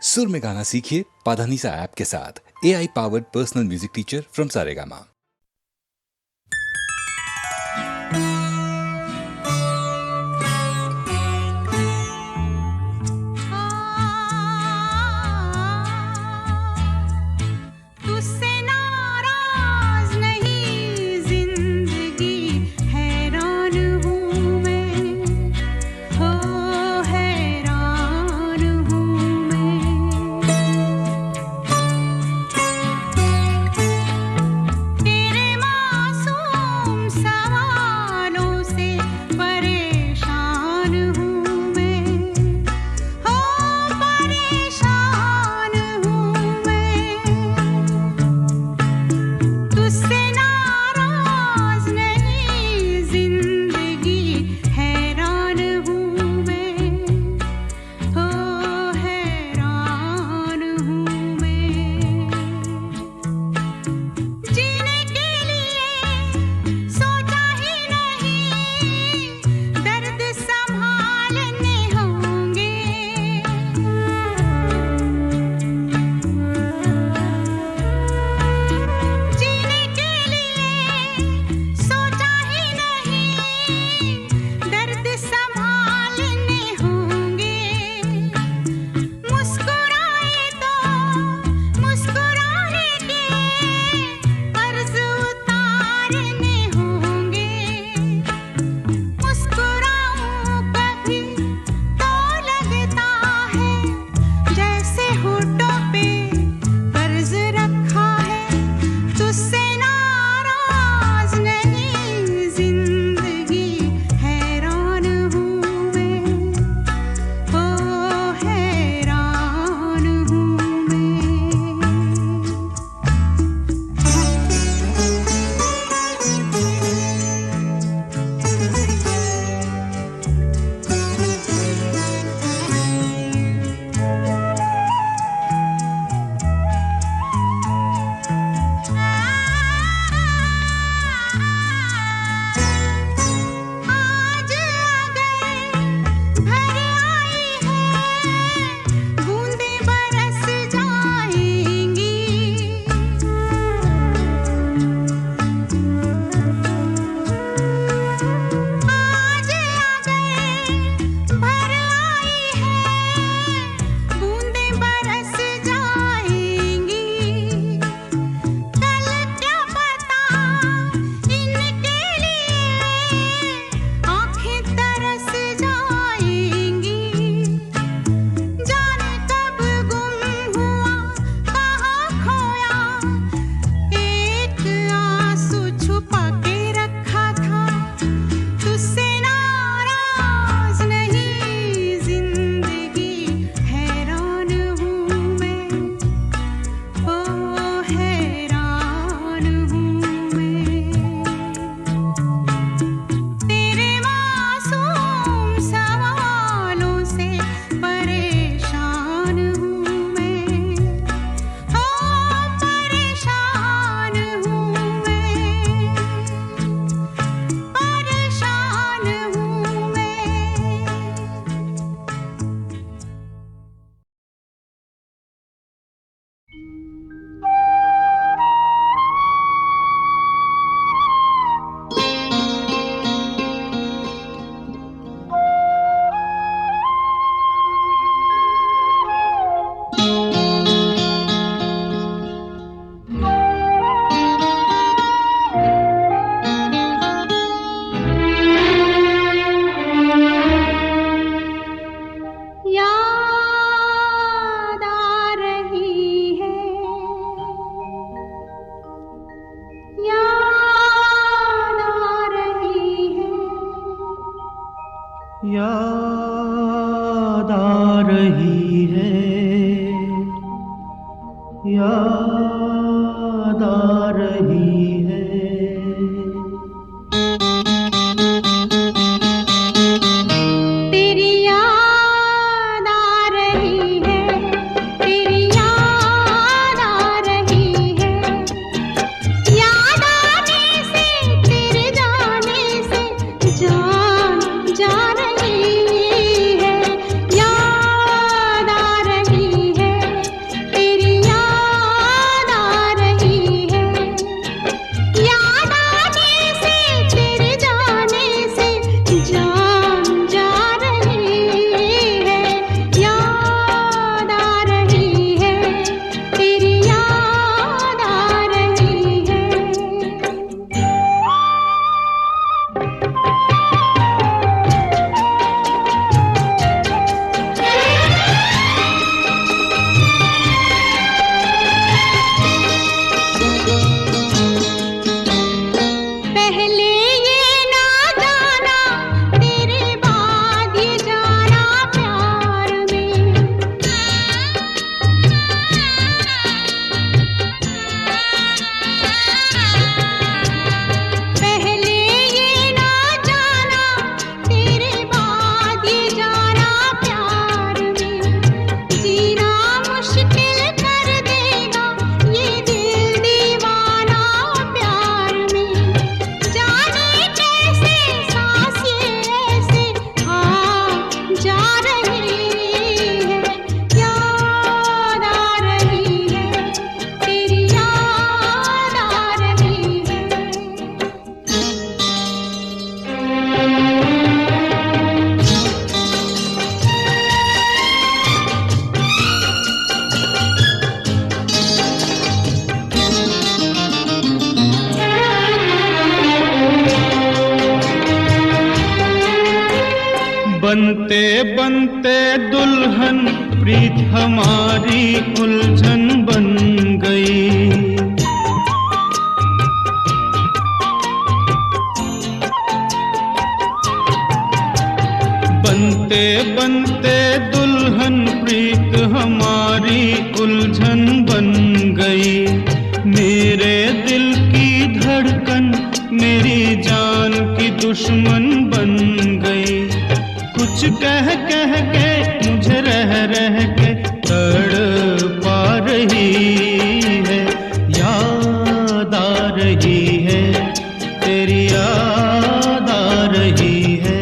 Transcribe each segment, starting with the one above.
सुर में गाना सीखिए पाधानीसा ऐप के साथ। AI powered personal music teacher from Saregama. तुझसे नाराज नहीं जिंदगी, हैरान हूँ मैं, हो हैरान हूँ मैं। बनते दुल्हन प्रीत हमारी उलझन बन गई। बनते बनते दुल्हन प्रीत हमारी उलझन बन गई। मेरे दिल की धड़कन मेरी जान की दुश्मन बन गई। कुछ कह कह के मुझे रह रह के तड़पा रही है। याद आ रही है, तेरी याद आ रही है।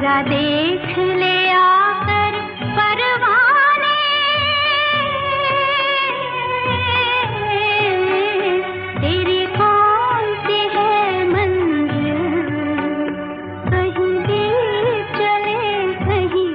जरा देख ले आकर परवाने, तेरी कौन सी है मंजिल, कहीं दिल चले कहीं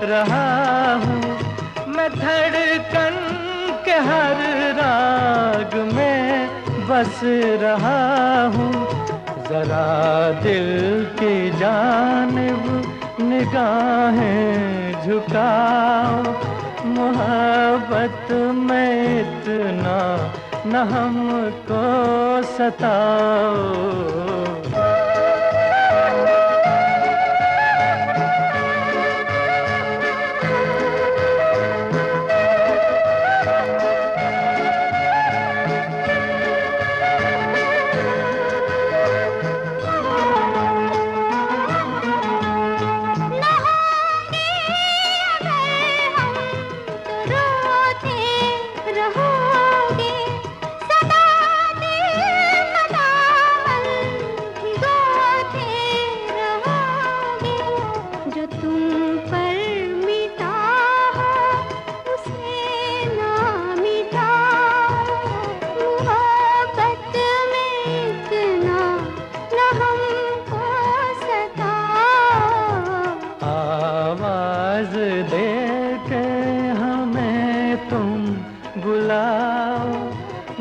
रहा हूँ मैं, धड़कन के हर राग में बस रहा हूँ। जरा दिल की जानिब निगाहें झुकाओ, मोहब्बत में इतना न हमको सताओ।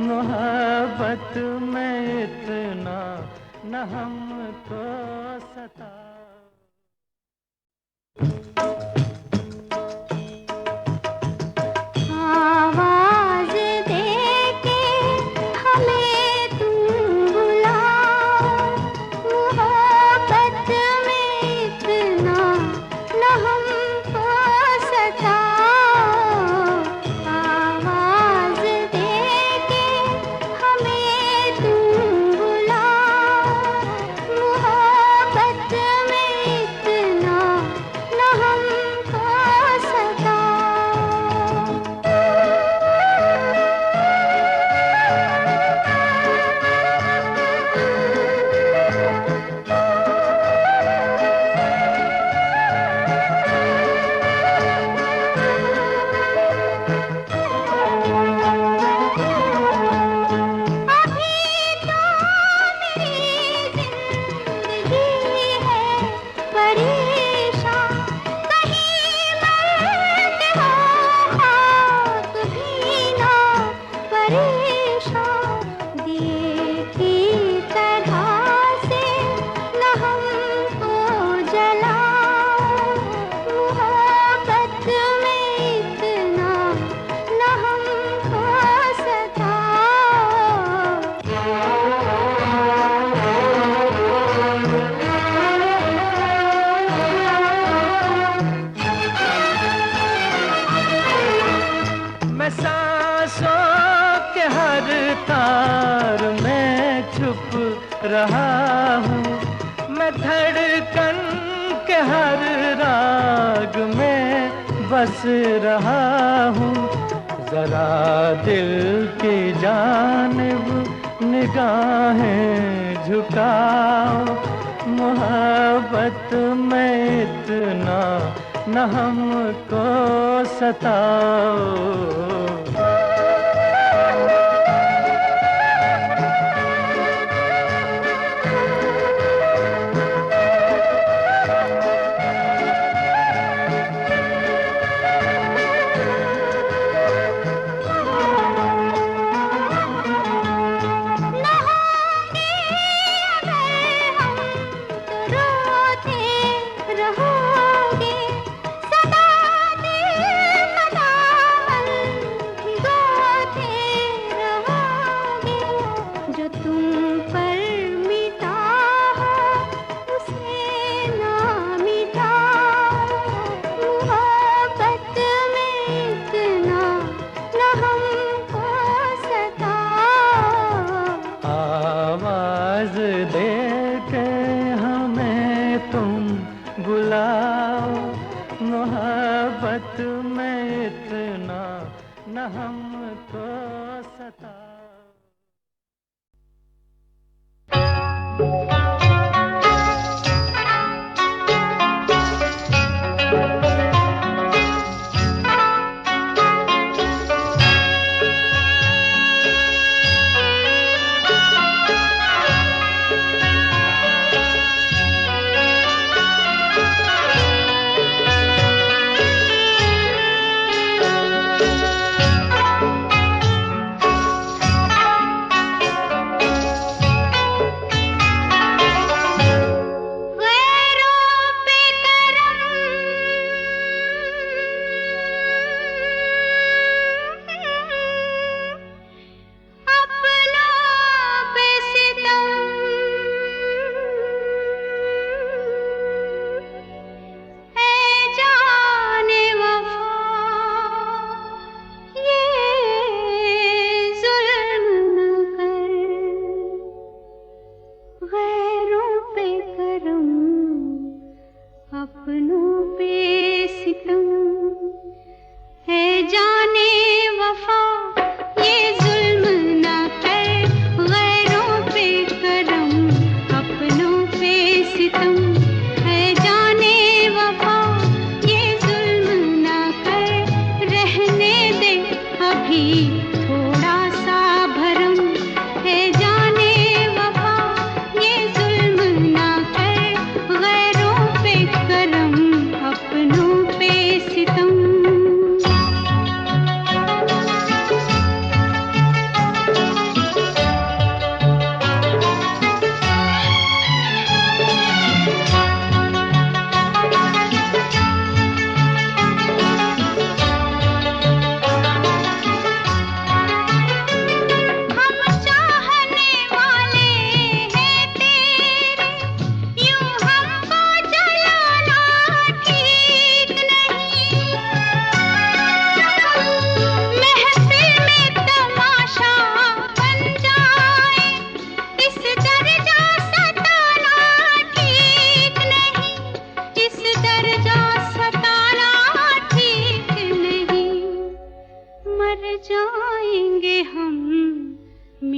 मोहब्बत में इतना न हमको सताओ। आवाज़ देके हमें तुम बुलाओ, मोहब्बत में इतना न हमको सताओ। आवाज़ देके हमें तुम बुलाओ, मोहब्बत में इतना न हमको सताओ। मैं सांसों के हर तार में छुप रहा हूँ, मैं धड़कन के हर राग में बस रहा हूँ। जरा दिल की जानिब निगाहें झुकाओ, मोहब्बत में इतना न हमको सताओ। आवाज़ देके हमें तुम बुलाओ, मोहब्बत में इतना न हमको सताओ।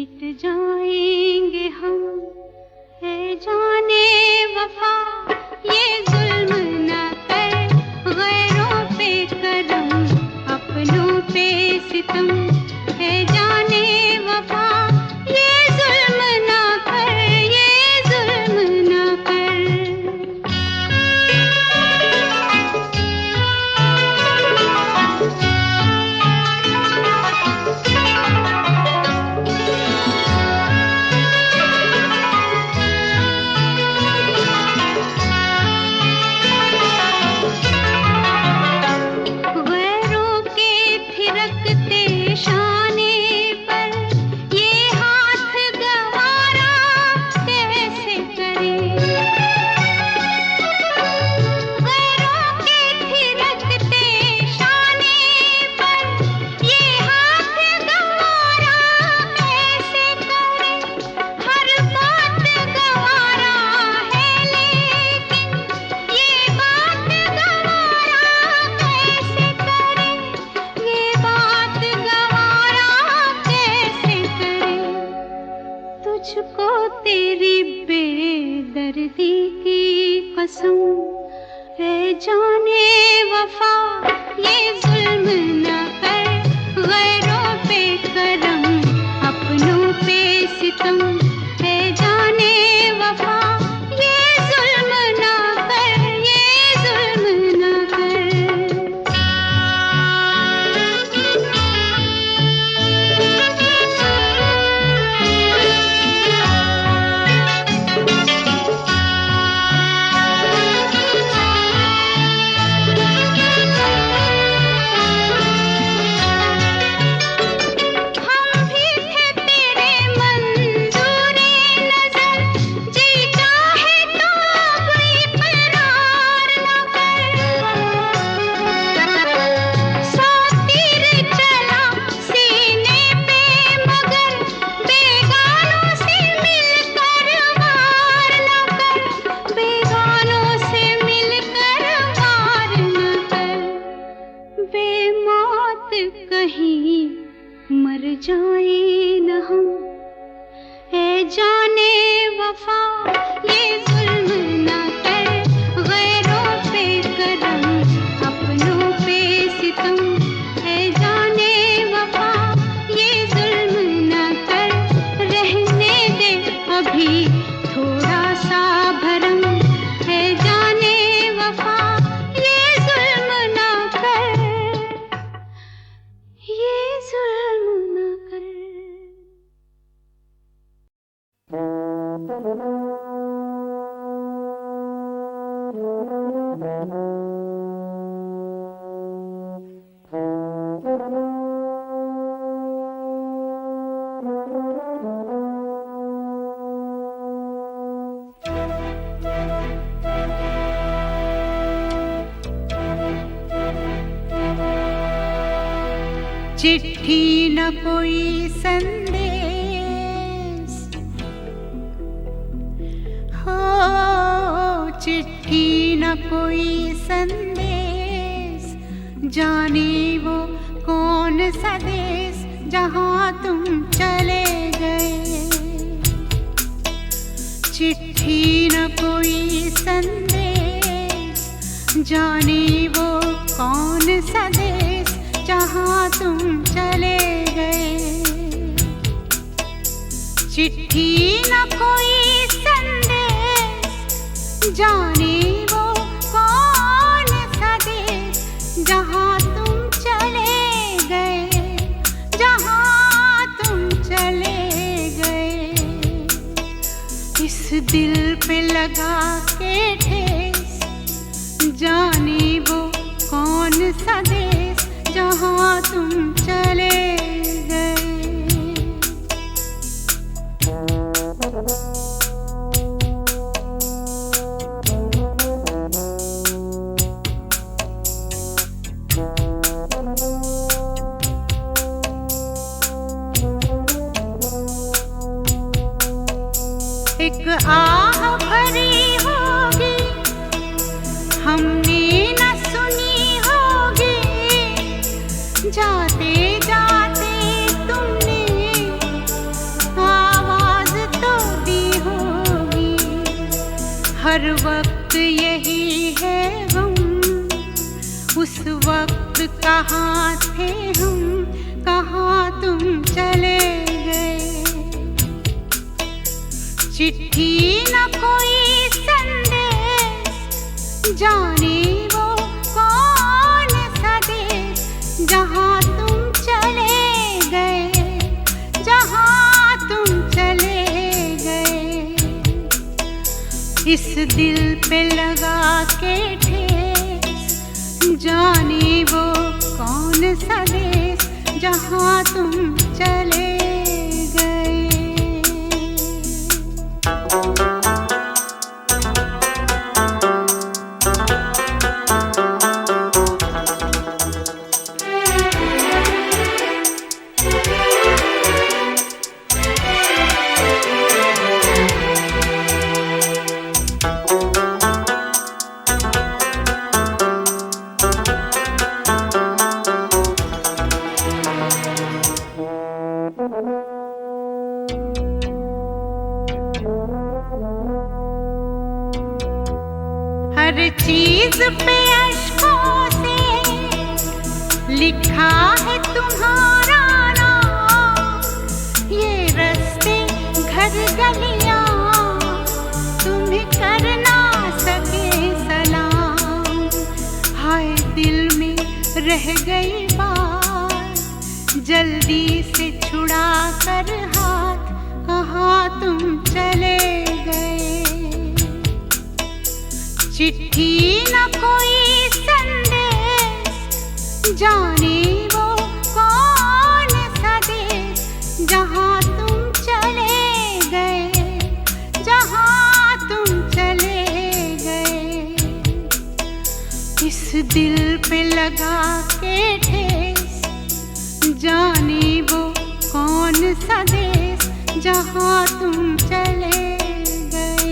मिट जाएंगे हम, है जाने वफा ये जुल्म न कर, गैरों पे करम अपनों पे सितम, है जाने वफा ये जुल्म न कर, ये जुल्म न कर। गैरों के थिरकते शाने पर ये हाथ गवारा कैसे करे, गैरों के थिरकते शाने पर ये हाथ गवारा कैसे करे, हर बात गवारा है लेकिन ये बात गवारा कैसे करे, ये बात गवारा कैसे करे। तुझको तेरी बेदर्दी की कसम, है जाने वफा ये जुल्म न कर, गैरों पे करम अपनों पे सितम, है जाने वफा ये जुल्म न कर, ये जुल्म न कर। हम भी थे तेरे मंजूरे नजर, जी चाहे तो कोई करार न कर, सौ तीर चला सीने पे मगर बेगानों से मिलकर वार न कर, बेगानों से मिलकर वार न कर। बेमौत कहीं मर जाए न हम, है जाने वफा ये जुल्म न कर, गैरों पे करम अपनों पे सितम, है जाने वफा ये जुल्म न कर। रहने दे अभी थोड़ा सा भरम, है जाने वफा ये जुल्म न कर, ये जुल्म न कर। चिट्ठी न कोई संदेश, हो चिट्ठी न कोई संदेश, जाने वो कौन सा देश जहाँ तुम चले गए। चिट्ठी न कोई संदेश, जाने वो कौन सा देश जहाँ तुम चले गए। चिट्ठी न कोई संदेश, जाने वो कौन सा देश जहाँ तुम चले गए, जहाँ तुम चले गए। इस दिल पे लगा के ठेस, जाने वो कौन सा देश जहाँ तुम चले गए। एक आह भरी होगी हमने न सुनी होगी, जाते जाते तुमने हर वक्त यही है गम, उस वक्त कहाँ थे हम, कहाँ तुम चले गए। चिट्ठी न कोई संदेश, जाने वो कौन सा देश, जहाँ तुम चले गए, जहाँ तुम चले गए। इस दिल पे लगा के ठेस, जाने वो कौन सा देश, जहाँ तुम चले गए। हर चीज पे अश्कों से लिखा है तुम्हारा नाम, ये रास्ते घर गलियां तुम्हें कर ना सके सलाम। हाय दिल में रह गई बात, जल्दी से छुड़ा कर हाथ, कहाँ तुम चले गए। चिट्ठी न कोई संदेश, जाने वो कौन सा देश, जहाँ तुम चले गए, जहाँ तुम चले गए। इस दिल पे लगा के ठेस, जाने वो कौन सा देश, जहाँ तुम चले गए।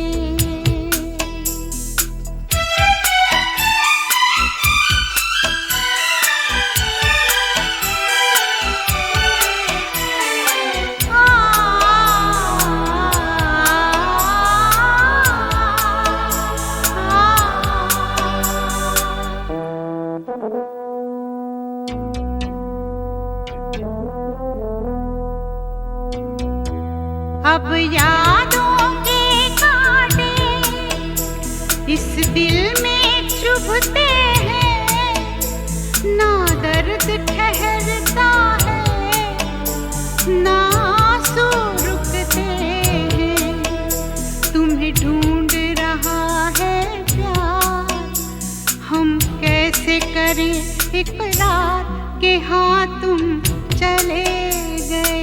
अब यादों के कांटे इस दिल में चुभते हैं, ना दर्द ठहरता है, ना आंसू रुकते हैं। तुम्हें ढूंढ रहा है प्यार, हम कैसे करें इकरार कि हाँ तुम चले गए।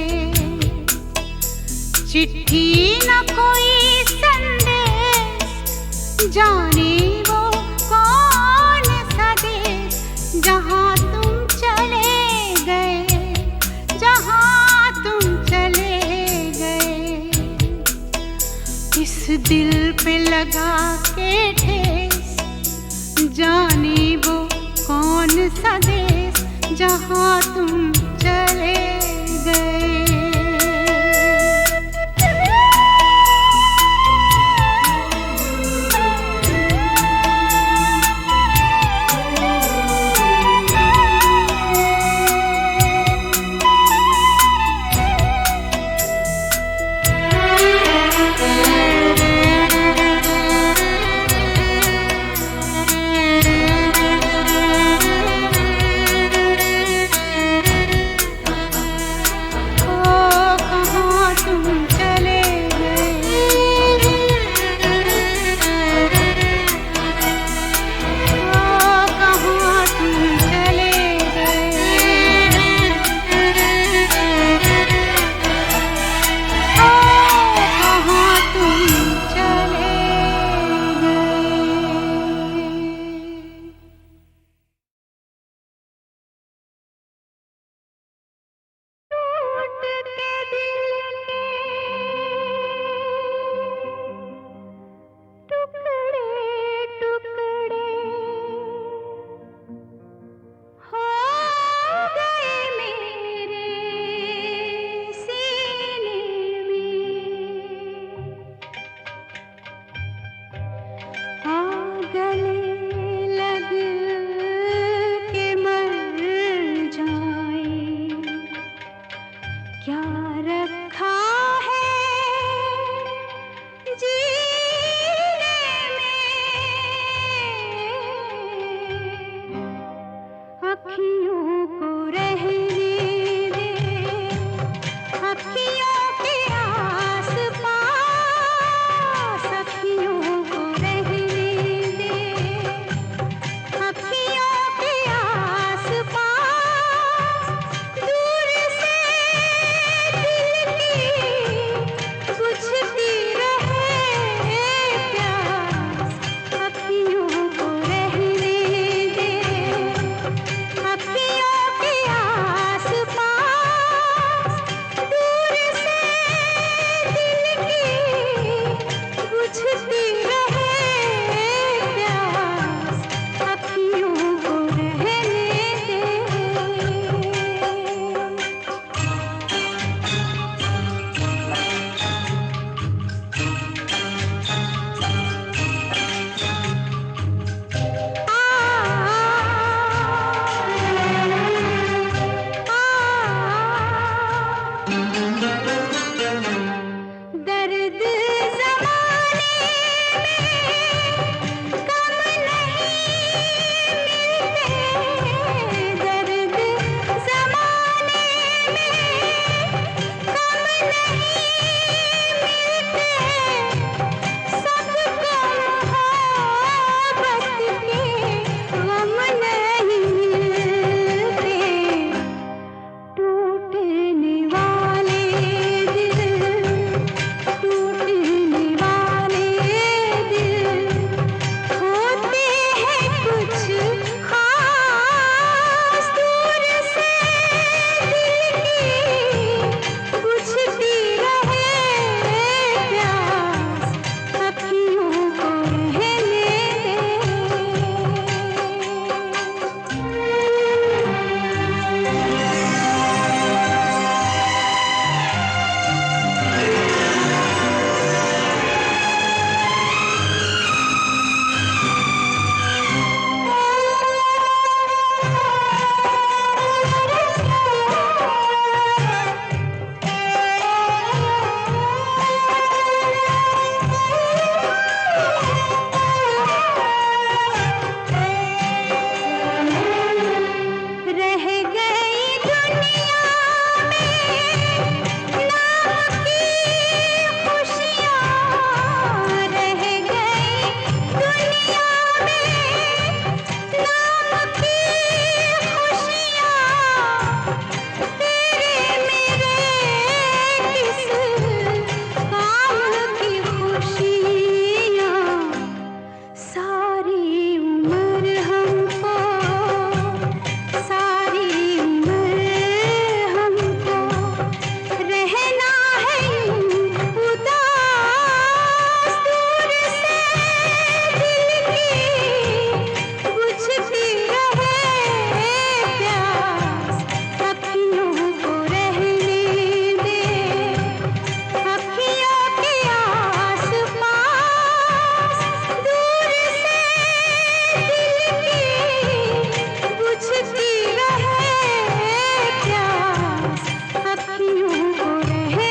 चिट्ठी न कोई संदेश, जाने वो कौन सा देश, जहाँ तुम चले गए, जहाँ तुम चले गए। इस दिल पे लगा के ठेस, जाने वो कौन सा देश, जहाँ तुम चले गए। रखा है जीने में, अखियों को रहने दे, अखियों के आस पास, अखियों को रहने दे, अखियों के आस पास, दूर से दिल की बुझती रहे प्यास, अखियों को रहने दे, अखियों के आस पास, दूर से दिल की बुझती रहे प्यास, अखियों को रहने दे। दर्द ज़माने में कम नहीं मिलते, दर्द ज़माने में कम नहीं मिलते, सबको मोहब्बत के गम नहीं मिलते, टूटने वाले दिल, टूटने वाले दिल होते हैं कुछ खास, दूर से दिल की बुझती रहे प्यास, अखियों को रहने रह गई दुनिया में नाम की खुशियाँ, रह गई दुनिया में नाम की खुशियाँ, तेरे मेरे किस काम की खुशियाँ, सारी उम्र हमको, सारी उम्र हमको रहना है उदास, दूर से दिल की बुझती रहे प्यास, अखियों को रहने दे, अखियों के आस पास, दूर से दिल की बुझती रहे प्यास, अखियों को रहने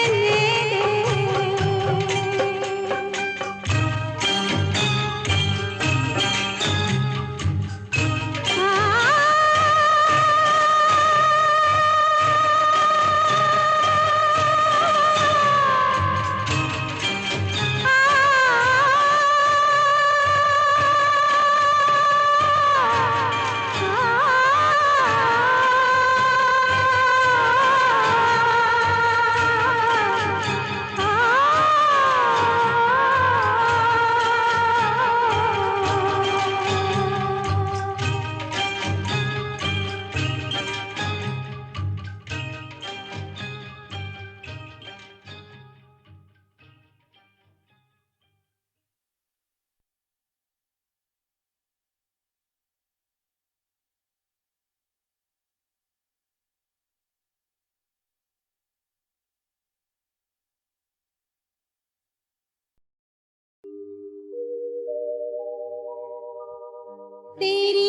तेरी